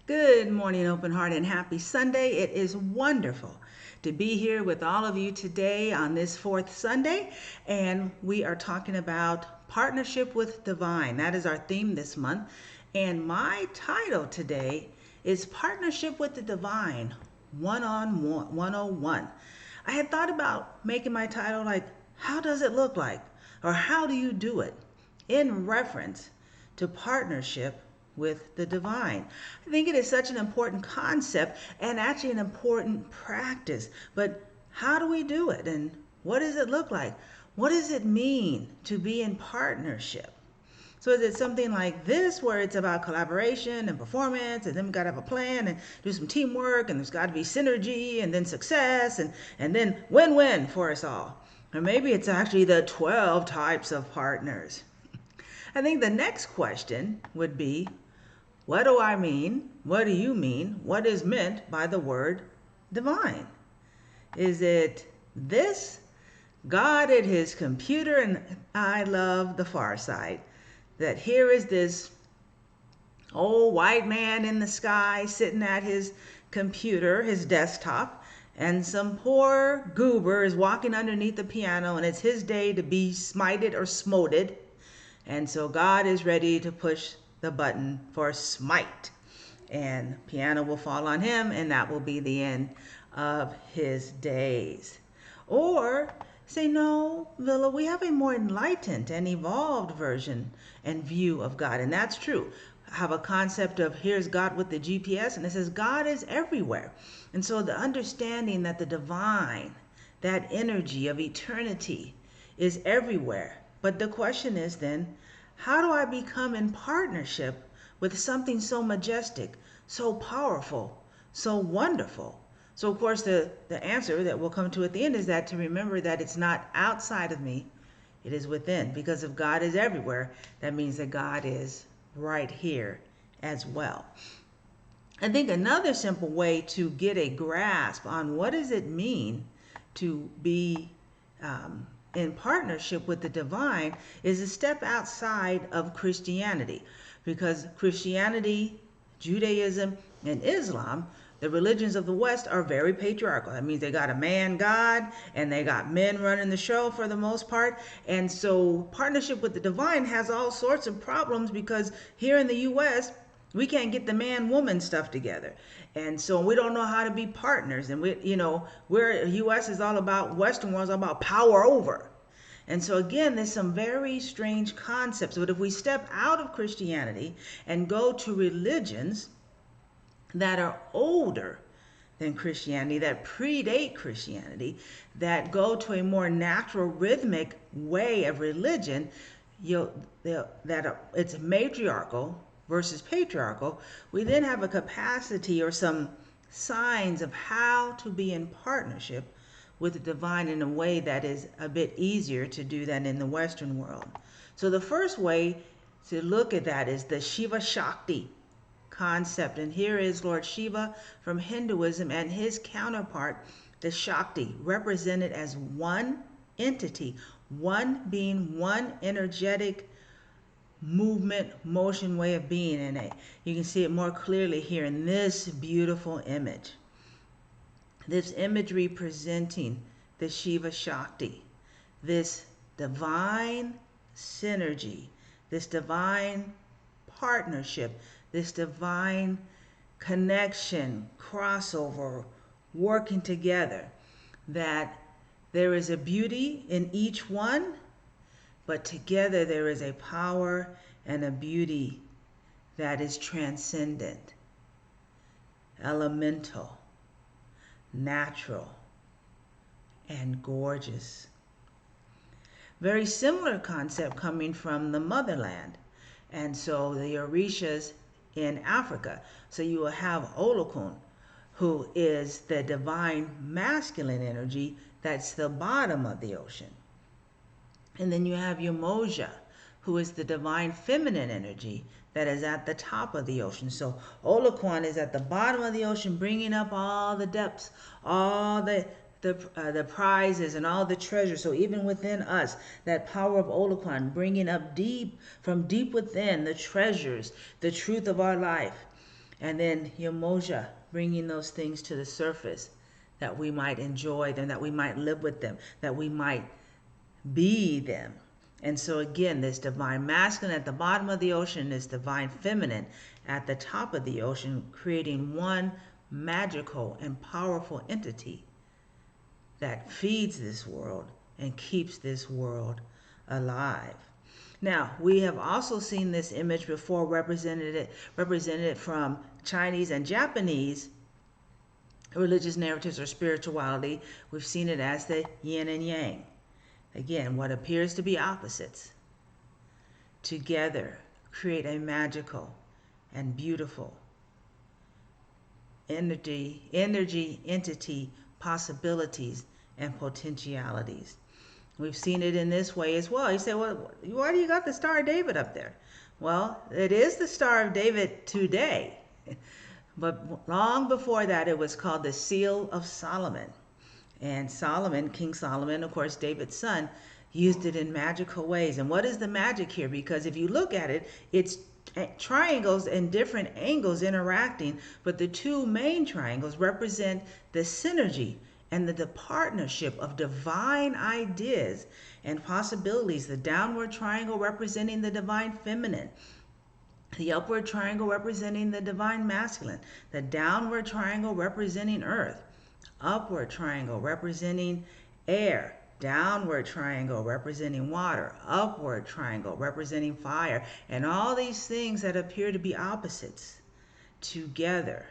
Good morning, open heart, and happy Sunday. It is wonderful to be here with all of you today on this fourth Sunday. And we are talking about partnership with divine. That is our theme this month. And my title today is Partnership with the Divine 101. I had thought about making my title like, How does it look like? Or how do you do it? In reference to partnership with the divine. I think it is such an important concept and actually an important practice. But how do we do it? And what does it look like? What does it mean to be in partnership? So is it something like this where it's about collaboration and performance and then we got to have a plan and do some teamwork and there's got to be synergy and then success and then win-win for us all? Or maybe it's actually the 12 types of partners. I think the next question would be, what do I mean? What do you mean? What is meant by the word divine? Is it this? God at his computer, and I love the far side. That here is this old white man in the sky sitting at his computer, his desktop, and some poor goober is walking underneath the piano, and it's his day to be smited or smoted. And so God is ready to push the button for smite. And piano will fall on him, and that will be the end of his days. Or say, no, Villa, we have a more enlightened and evolved version and view of God. And that's true. Have a concept of here's God with the GPS, and it says God is everywhere. And so the understanding that the divine, that energy of eternity, is everywhere. But the question is then, how do I become in partnership with something so majestic, so powerful, so wonderful? So of course the answer that we'll come to at the end is that to remember that it's not outside of me, it is within. Because if God is everywhere, that means that God is right here as well. I think another simple way to get a grasp on what does it mean to be in partnership with the divine is a step outside of Christianity, because Christianity, Judaism, and Islam, the religions of the West, are very patriarchal. That means they got a man God and they got men running the show for the most part. And so partnership with the divine has all sorts of problems because here in the US, we can't get the man woman stuff together. And so we don't know how to be partners. And we're US is all about, Western world is all about power over. And so again, there's some very strange concepts. But if we step out of Christianity and go to religions that are older than Christianity, that predate Christianity, that go to a more natural rhythmic way of religion, it's matriarchal versus patriarchal, we then have a capacity or some signs of how to be in partnership with the divine in a way that is a bit easier to do than in the Western world. So the first way to look at that is the Shiva Shakti concept. And here is Lord Shiva from Hinduism and his counterpart, the Shakti, represented as one entity, one being, one energetic movement, motion, way of being. And you can see it more clearly here in this beautiful image. This imagery presenting the Shiva Shakti, this divine synergy, this divine partnership, this divine connection, crossover, working together, that there is a beauty in each one, but together there is a power and a beauty that is transcendent, elemental, natural, and gorgeous. Very similar concept coming from the motherland. And so the Orishas in Africa. So you will have Olokun, who is the divine masculine energy that's the bottom of the ocean. And then you have Umoja, who is the divine feminine energy that is at the top of the ocean. So Olokun is at the bottom of the ocean, bringing up all the depths, all the prizes and all the treasures. So even within us, that power of Olokun, bringing up deep, from deep within, the treasures, the truth of our life. And then Yamoja, bringing those things to the surface that we might enjoy them, that we might live with them, that we might be them. And so again, this divine masculine at the bottom of the ocean, this divine feminine at the top of the ocean, creating one magical and powerful entity that feeds this world and keeps this world alive. Now, we have also seen this image before represented from Chinese and Japanese religious narratives or spirituality. We've seen it as the yin and yang. Again, what appears to be opposites together create a magical and beautiful entity, possibilities, and potentialities. We've seen it in this way as well. You say, well, why do you got the Star of David up there? Well, it is the Star of David today. But long before that, it was called the Seal of Solomon. And Solomon, King Solomon, of course, David's son, used it in magical ways. And what is the magic here? Because if you look at it, it's triangles and different angles interacting, but the two main triangles represent the synergy and the partnership of divine ideas and possibilities. The downward triangle representing the divine feminine, the upward triangle representing the divine masculine, the downward triangle representing earth, upward triangle representing air, downward triangle representing water, upward triangle representing fire, and all these things that appear to be opposites together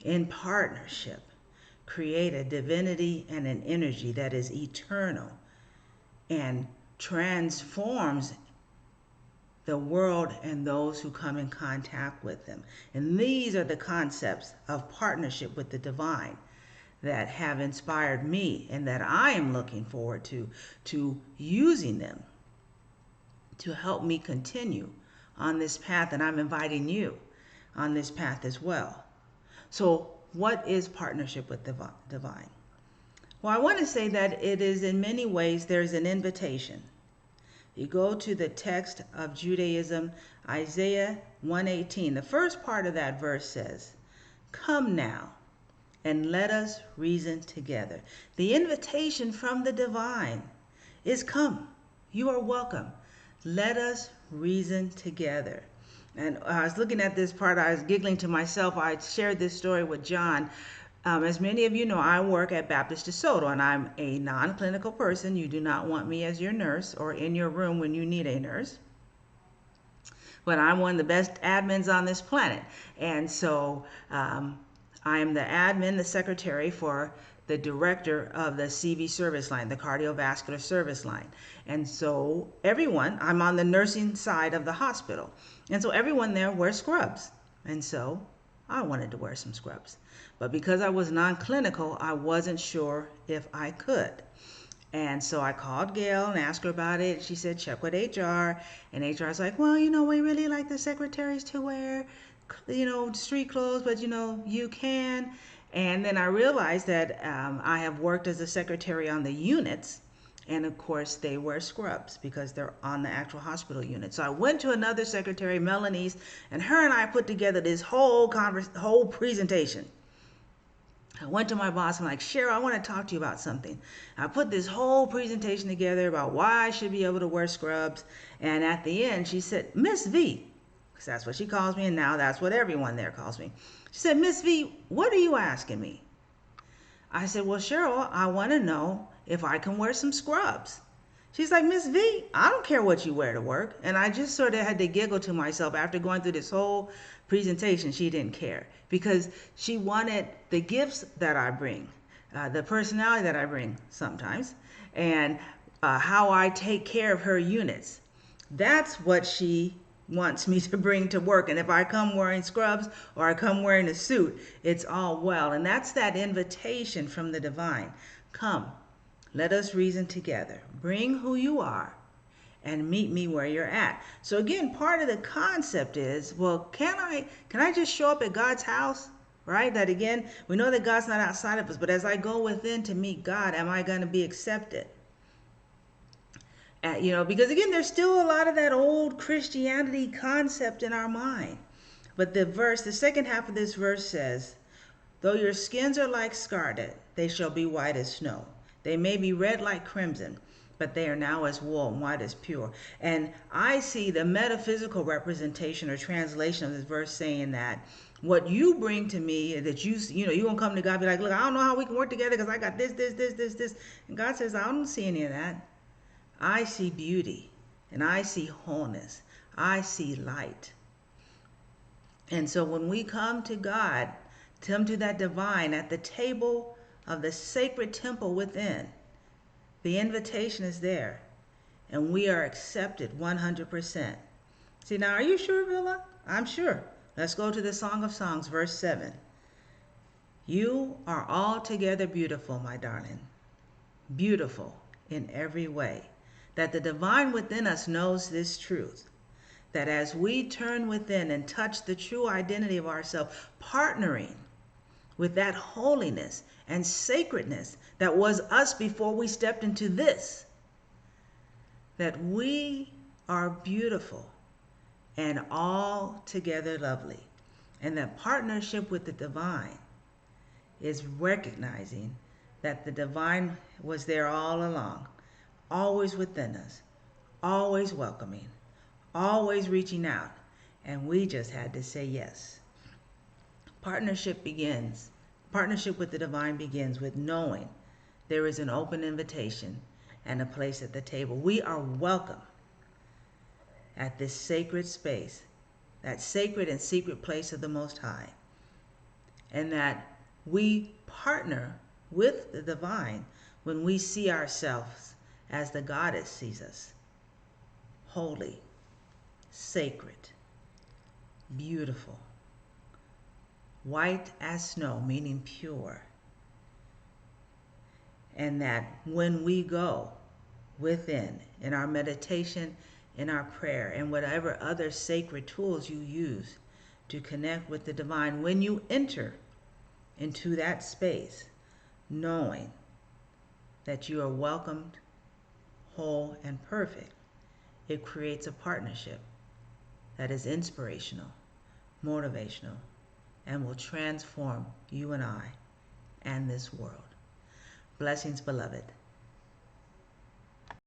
in partnership create a divinity and an energy that is eternal and transforms the world and those who come in contact with them. And these are the concepts of partnership with the divine that have inspired me and that I am looking forward to using them to help me continue on this path, and I'm inviting you on this path as well. So what is partnership with the divine? Well, I want to say that it is in many ways there's an invitation. You go to the text of Judaism, Isaiah 1:18. The first part of that verse says, "Come now, and let us reason together." The invitation from the divine is come. You are welcome. Let us reason together. And I was looking at this part, I was giggling to myself. I shared this story with John. As many of you know, I work at Baptist DeSoto, and I'm a non-clinical person. You do not want me as your nurse or in your room when you need a nurse. But I'm one of the best admins on this planet. And so I am the admin, the secretary for the director of the CV service line, the cardiovascular service line. And so everyone, I'm on the nursing side of the hospital. And so everyone there wears scrubs. And so I wanted to wear some scrubs. But because I was non-clinical, I wasn't sure if I could. And so I called Gail and asked her about it. She said, check with HR. And HR is like, well, we really like the secretaries to wear, street clothes, but, you can. And then I realized that I have worked as a secretary on the units. And of course, they wear scrubs because they're on the actual hospital unit. So I went to another secretary, Melanie's, and her and I put together this whole presentation. I went to my boss. I'm like, Cheryl, I want to talk to you about something. I put this whole presentation together about why I should be able to wear scrubs. And at the end, she said, Miss V, because that's what she calls me, and now that's what everyone there calls me. She said, Miss V, what are you asking me? I said, well, Cheryl, I want to know if I can wear some scrubs. She's like, Miss V, I don't care what you wear to work. And I just sort of had to giggle to myself after going through this whole presentation. She didn't care because she wanted the gifts that I bring, the personality that I bring sometimes, and how I take care of her units. That's what she wants me to bring to work. And if I come wearing scrubs or I come wearing a suit, it's all well. And that's that invitation from the divine. Come, let us reason together. Bring who you are and meet me where you're at. So again, part of the concept is, well, can I just show up at God's house? Right? That again, we know that God's not outside of us, but as I go within to meet God, am I going to be accepted? Because again, there's still a lot of that old Christianity concept in our mind. But the second half of this verse says, though your skins are like scarlet, they shall be white as snow. They may be red like crimson, but they are now as wool and white as pure. And I see the metaphysical representation or translation of this verse saying that what you bring to me, that you won't come to God and be like, look, I don't know how we can work together because I got this. And God says, I don't see any of that. I see beauty and I see wholeness. I see light. And so when we come to God, come to that divine at the table of the sacred temple within, the invitation is there and we are accepted 100%. See, now, are you sure, Villa? I'm sure. Let's go to the Song of Songs, verse 7. You are altogether beautiful, my darling, beautiful in every way. That the divine within us knows this truth, that as we turn within and touch the true identity of ourselves, partnering with that holiness and sacredness that was us before we stepped into this, that we are beautiful and altogether lovely. And that partnership with the divine is recognizing that the divine was there all along, always within us, always welcoming, always reaching out, and we just had to say yes. Partnership with the divine begins with knowing there is an open invitation and a place at the table. We are welcome at this sacred space, that sacred and secret place of the Most High, and that we partner with the divine when we see ourselves as the Goddess sees us: holy, sacred, beautiful, white as snow, meaning pure. And that when we go within, in our meditation, in our prayer, and whatever other sacred tools you use to connect with the divine, when you enter into that space, knowing that you are welcomed, whole, and perfect, it creates a partnership that is inspirational, motivational, and will transform you and I and this world. Blessings, beloved.